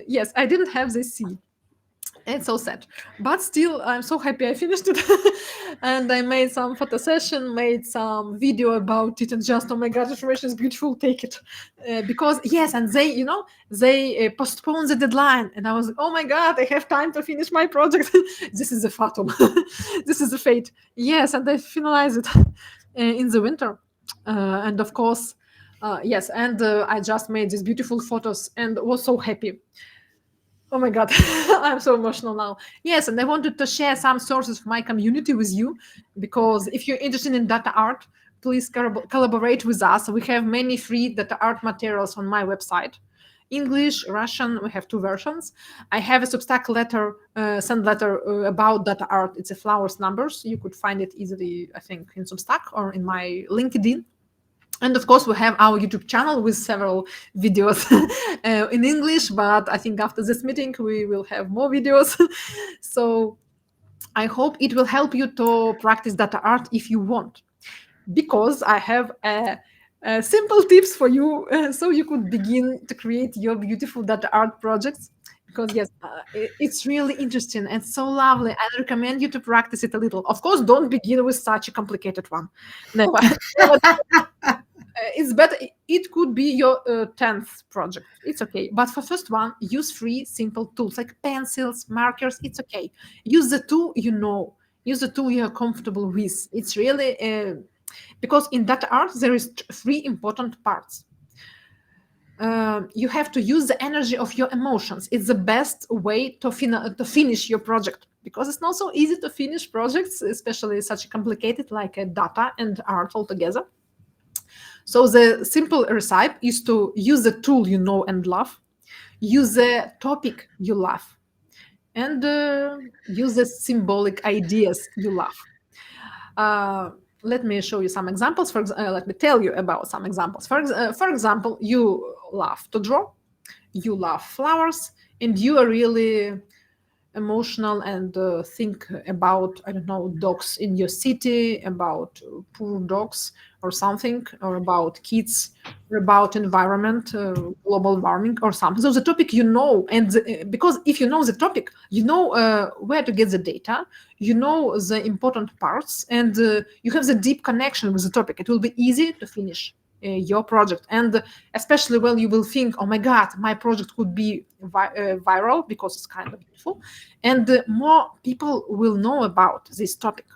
yes, I didn't have the sea. It's so sad, but still I'm so happy I finished it. And I made some photo session, made some video about it, and just, oh my god, information is beautiful, take it. Because yes, and they they postponed the deadline, and I was like, oh my god, I have time to finish my project. This is the fatum. This is the fate. Yes, and I finalized it in the winter. And of course, yes, and I just made these beautiful photos and was so happy. Oh my god, I'm so emotional now. Yes, and I wanted to share some sources of my community with you, because if you're interested in data art, please collaborate with us. We have many free data art materials on my website. English, Russian, we have 2 versions. I have a Substack letter, send letter about data art. It's a flowers numbers. You could find it easily, I think, in Substack or in my LinkedIn. And of course, we have our YouTube channel with several videos in English, but I think after this meeting, we will have more videos. So I hope it will help you to practice data art if you want, because I have simple tips for you, so you could begin to create your beautiful data art projects. Because yes, it's really interesting and so lovely. I recommend you to practice it a little. Of course, don't begin with such a complicated one. Never. It's better. It could be your 10th project. It's okay. But for first one, use free, simple tools like pencils, markers. It's okay. Use the tool you know. Use the tool you're comfortable with. It's really because in data art there is 3 important parts. You have to use the energy of your emotions. It's the best way to finish your project, because it's not so easy to finish projects, especially such complicated like data and art altogether. So the simple recipe is to use the tool you know and love, use the topic you love, and use the symbolic ideas you love. Let me show you some examples. Let me tell you about some examples. For example, you love to draw, you love flowers, and you are really emotional and think about, I don't know, dogs in your city, about poor dogs or something, or about kids, or about environment, global warming or something. So the topic you know, and because if you know the topic, you know where to get the data, you know the important parts, and you have the deep connection with the topic. It will be easy to finish your project. And especially when you will think, oh my god, my project could be viral because it's kind of beautiful, and more people will know about this topic.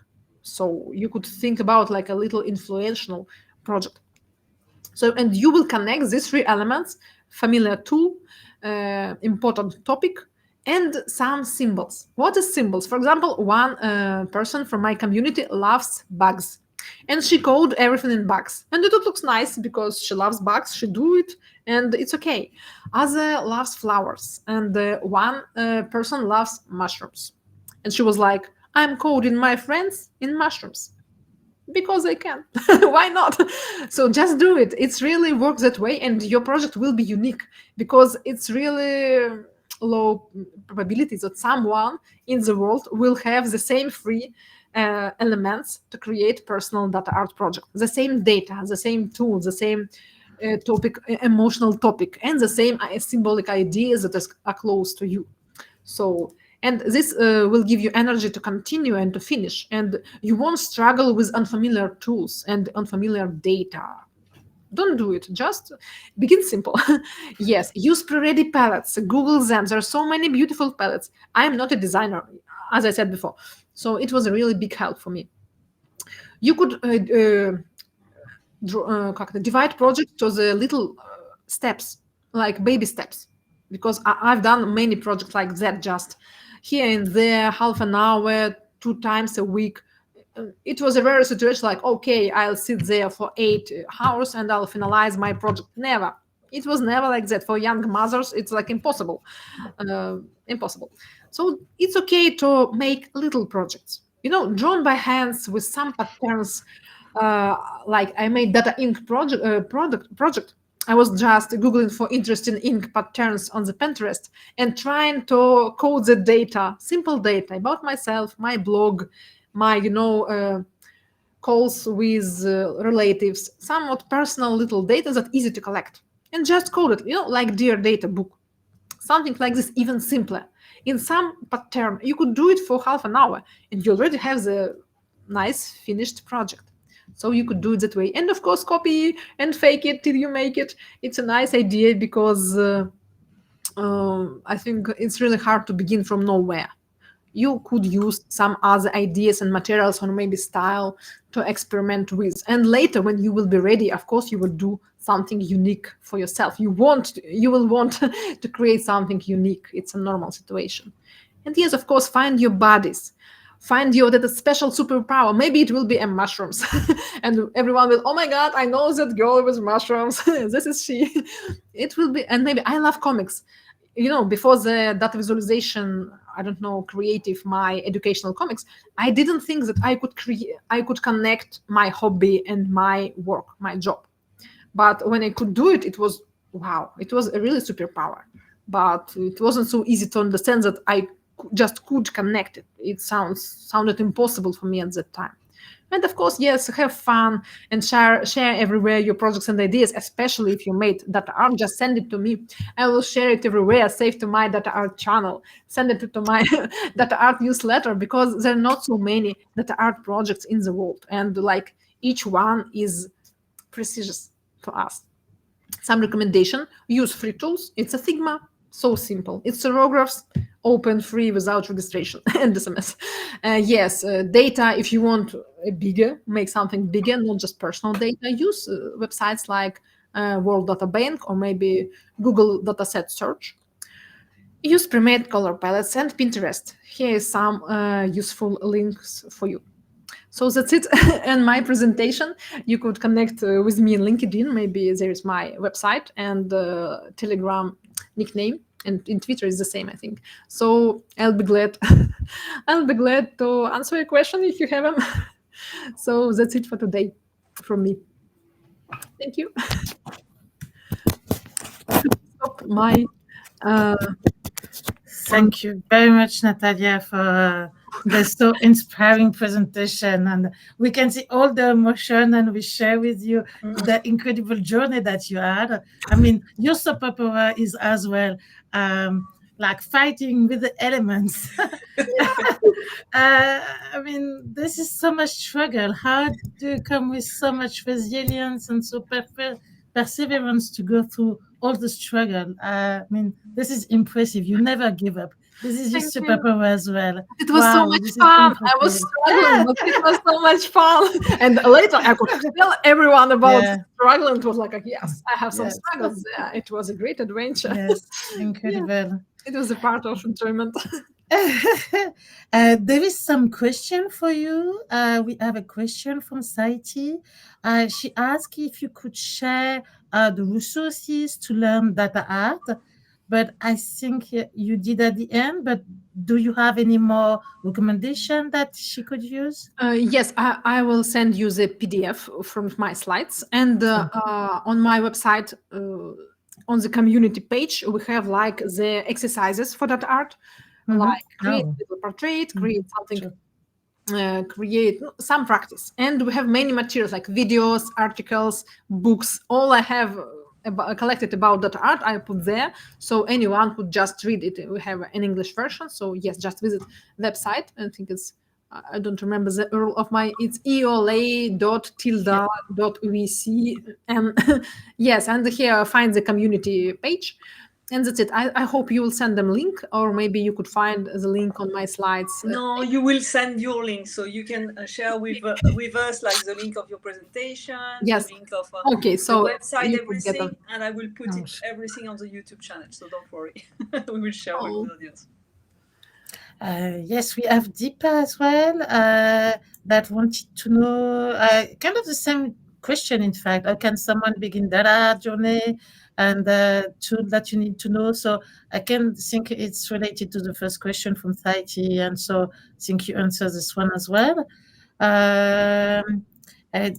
So you could think about like a little influential project. So, and you will connect these 3 elements: familiar tool, important topic, and some symbols. What is symbols? For example, one person from my community loves bugs, and she coded everything in bugs, and it looks nice because she loves bugs. She do it, and it's okay. Other loves flowers, and one person loves mushrooms, and she was like, I'm coding my friends in mushrooms because I can. Why not? So just do it. It's really works that way, and your project will be unique, because it's really low probability that someone in the world will have the same 3 elements to create personal data art project: the same data, the same tool, the same topic, emotional topic, and the same symbolic ideas that are close to you. So, and this will give you energy to continue and to finish, and you won't struggle with unfamiliar tools and unfamiliar data. Don't do it. Just begin simple. Yes, use pre-ready palettes. Google them. There are so many beautiful palettes. I am not a designer, as I said before, so it was a really big help for me. You could divide project to the little steps, like baby steps, because I've done many projects like that, just here and there, half an hour, 2 times a week. It was a rare situation like, okay, I'll sit there for 8 hours and I'll finalize my project. Never. It was never like that. For young mothers, it's like impossible. Impossible. So it's okay to make little projects, drawn by hands with some patterns. Like I made data ink project. I was just Googling for interesting ink patterns on the Pinterest and trying to code the data, simple data about myself, my blog, my, calls with relatives, somewhat personal little data that easy to collect, and just code it, like Dear Data book. Something like this, even simpler. In some pattern, you could do it for half an hour and you already have the nice finished project. So you could do it that way. And of course, copy and fake it till you make it. It's a nice idea because I think it's really hard to begin from nowhere. You could use some other ideas and materials or maybe style to experiment with. And later, when you will be ready, of course, you will do something unique for yourself. You will want to create something unique. It's a normal situation. And yes, of course, find your bodies. Find your that special superpower. Maybe it will be a mushrooms. And everyone will, oh my God, I know that girl with mushrooms. This is she. It will be, and maybe I love comics. Before the data visualization, I don't know, creative, my educational comics, I didn't think that I could connect my hobby and my work, my job. But when I could do it, it was, wow, it was a really superpower. But it wasn't so easy to understand that I just could connect it. It sounded impossible for me at that time. And of course, yes, have fun and share everywhere your projects and ideas, especially if you made data art. Just send it to me. I will share it everywhere, save to my data art channel, send it to my data art newsletter, because there are not so many data art projects in the world. And like each one is precious for us. Some recommendation, use free tools. It's a Figma, so simple. It's aerographs, open, free, without registration and SMS. Yes, data, if you want make something bigger, not just personal data, use websites like World Data Bank or maybe Google Dataset Search. Use pre-made color palettes and Pinterest. Here is some useful links for you. So that's it. And my presentation, you could connect with me in LinkedIn. Maybe there is my website and Telegram nickname. And in Twitter is the same, I think. So I'll be glad. I'll be glad to answer your question if you have them. So that's it for today from me. Thank you. Stop my. Thank you very much, Natalia, for the so inspiring presentation. And we can see all the emotion, and we share with you the incredible journey that you had. I mean, your superpower is as well like fighting with the elements. I mean, this is so much struggle. How do you come with so much resilience and so perseverance to go through all the struggle? I mean, this is impressive. You never give up. This is your superpower as well. It was so much fun. I was struggling, but it was so much fun. And later I could tell everyone about struggling. It was like, yes, I have some struggles. Yeah, it was a great adventure. Yes, incredible. Yeah. It was a part of enjoyment. There is some question for you. We have a question from Saiti. She asked if you could share the resources to learn data art, but I think you did at the end. But do you have any more recommendation that she could use? Yes, I will send you the PDF from my slides, and on my website, on the community page, we have like the exercises for data art. Like create a little portrait, create something, create some practice. And we have many materials like videos, articles, books. All I have collected about data art, I put there. So anyone could just read it. We have an English version. So yes, just visit the website. I think it's, I don't remember the URL of my, it's eola.tilda.vc. And yes, and here find the community page. And that's it. I hope you will send them link, or maybe you could find the link on my slides. No, you will send your link, so you can share with us like the link of your presentation, Yes. the link of okay, so the website, you could get them. everything, and I will put everything on the YouTube channel. So don't worry, we will share with the audience. Yes, we have Deepa as well that wanted to know kind of the same question, in fact. How can someone begin data journey and the tool that you need to know? So I can think it's related to the first question from Thaiti, and so I think you answered this one as well.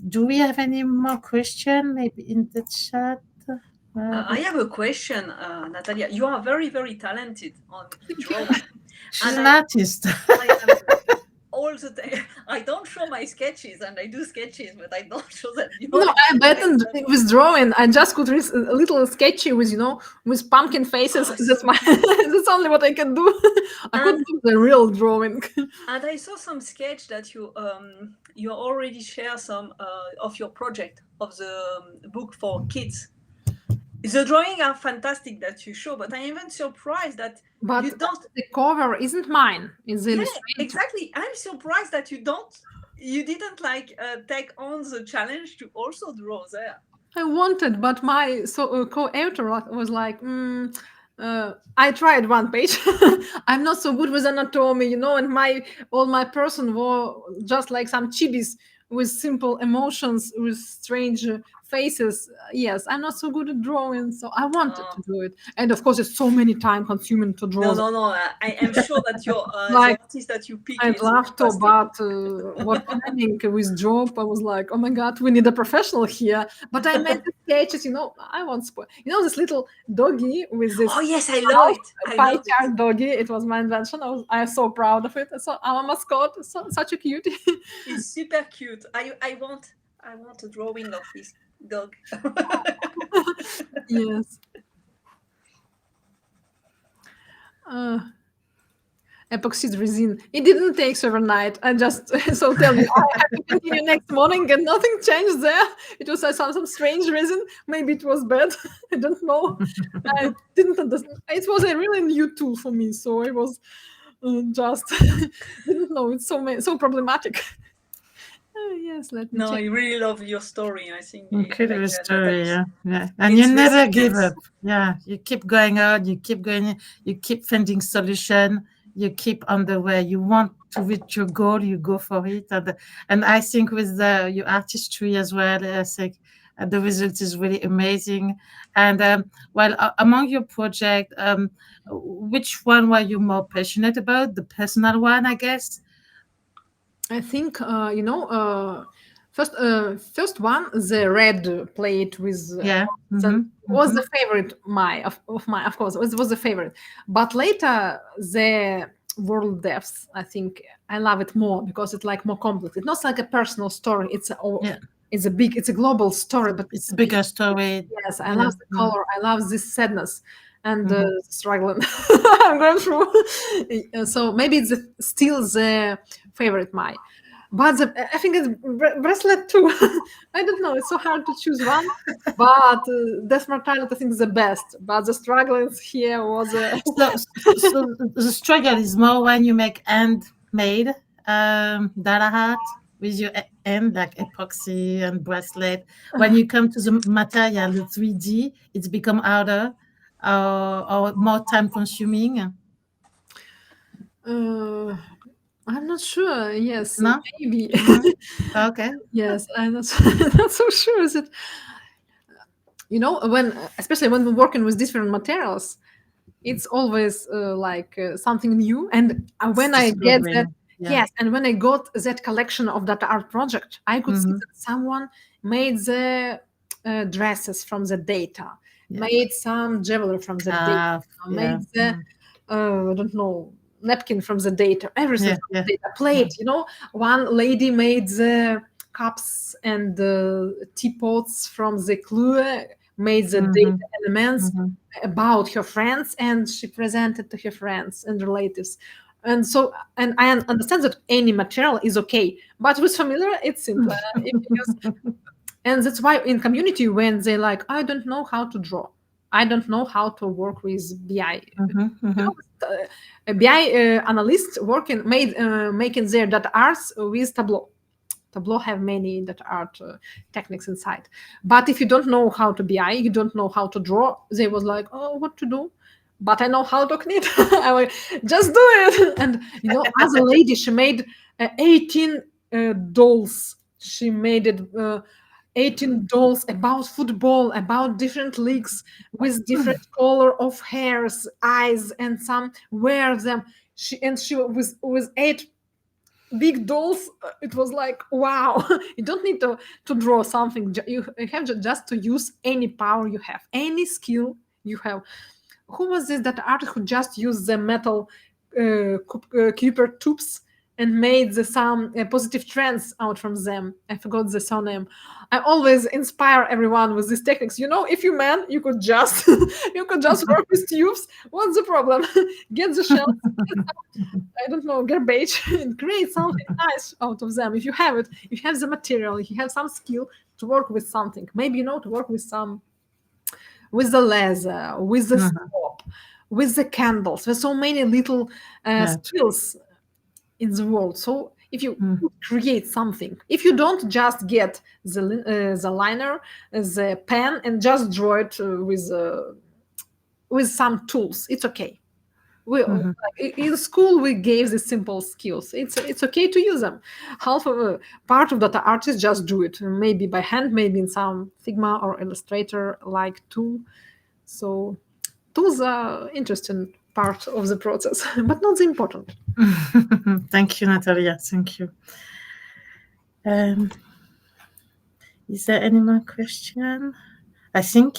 Do we have any more question maybe in the chat? I have a question, Natalia. You are very, very talented on drawing. She's an artist. All the time. I don't show my sketches, and I do sketches, but I don't show that. No, I bet with drawing, I just could a little sketchy with, with pumpkin faces. That's my. That's only what I can do. I couldn't do the real drawing. And I saw some sketch that you already share some of your project of the book for kids. The drawings are fantastic that you show, but I'm even surprised that you don't. The cover isn't mine. It's the illustrator. Exactly. I'm surprised that you didn't like take on the challenge to also draw there. I wanted, but my co-author was like, I tried one page. I'm not so good with anatomy, and all my person were just like some chibis with simple emotions, with strange faces. Yes, I'm not so good at drawing, so I wanted to do it. And of course, it's so many time consuming to draw. No. I am sure that your the artist that you pick. I'd love to, but what planning with job, I was like, oh my god, we need a professional here. But I made the sketches, I won't spoil. This little doggy with this. Oh yes, I love it. Pie chart doggy. It was my invention. I am so proud of it. So I'm a mascot. Such a cutie. It's super cute. I want a drawing of this dog. Yes. Epoxy resin. It didn't take overnight. I just so tell me I have to continue next morning and nothing changed there. It was some strange reason. Maybe it was bad. I don't know. I didn't understand. It was a really new tool for me, so I was just didn't know. It's so problematic. Yes, let me check. I really love your story. I think incredible story, yeah. And you never give up. Yeah, you keep going on, you keep going, you keep finding solution, you keep on the way. You want to reach your goal, you go for it. And I think with your artistry as well, I think the result is really amazing. And among your project, which one were you more passionate about? The personal one, I guess. I think first one, the red plate with was the favorite of mine. Of course, it was the favorite. But later the world depths, I think I love it more because it's like more complex. It's not like a personal story. It's a global story, but it's a bigger story. Yes, I love the color. I love this sadness and struggling I'm going through. So maybe it's still the favorite mine. But I think it's bracelet too. I don't know. It's so hard to choose one. But Death Mortality, I think, is the best. But the struggles here was. So the struggle is more when you make handmade data art with your hand, like epoxy and bracelet. When you come to the material, the 3D, it's become harder or more time consuming. I'm not sure. Yes, no? Maybe. Okay. Yes, I'm not so sure. Is it? Especially when we're working with different materials, it's always something new. And when I get that, yes, and when I got that collection of that art project, I could see that someone made the dresses from the data, made some jewelry from the data, made the I don't know, napkin from the data, everything from the data, plate. One lady made the cups and the teapots from the clue, made the data elements about her friends, and she presented to her friends and relatives. And so, and I understand that any material is okay, but with familiar, it's simpler. And that's why in community, when they I don't know how to draw, I don't know how to work with BI. A BI analyst making their data arts with Tableau. Tableau have many data art techniques inside. But if you don't know how to BI, you don't know how to draw, they was like, oh, what to do? But I know how to knit. I like, just do it. And as a lady, she made 18 dolls. She made it 18 dolls about football, about different leagues with different color of hairs, eyes, and some wear them. She with 8 big dolls. It was like, wow. You don't need to draw something. You have just to use any power you have, any skill you have. Who was this that artist who just used the metal Cooper tubes and made some positive trends out from them? I forgot the surname. I always inspire everyone with these techniques. If you man, you could just work with tubes. What's the problem? Get the shells, I don't know, garbage, and create something nice out of them. If you have it, you have the material, you have some skill to work with something. Maybe to work with the leather, with the soap, with the candles. There's so many little skills in the world. So if you create something, if you don't just get the liner, the pen, and just draw it with some tools, it's okay. In school we gave the simple skills. It's okay to use them. Half of a part of data artists just do it, maybe by hand, maybe in some Figma or Illustrator like tool. So tools are interesting part of the process, but not the important. Thank you, Natalia. Thank you. Is there any more question? I think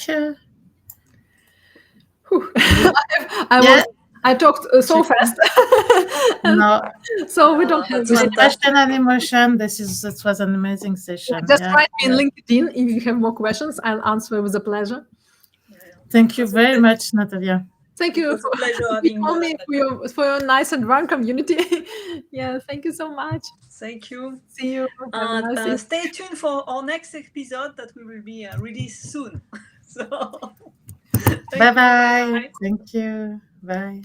I talked so fast. No. So we don't have any question and emotion. This was an amazing session. Just write me in LinkedIn if you have more questions. I'll answer with a pleasure. Thank you very much, Natalia. Thank you for your nice and warm community. Yeah, thank you so much. Thank you. See you. Stay tuned for our next episode that we will be released soon. So, bye-bye. Thank you. Bye.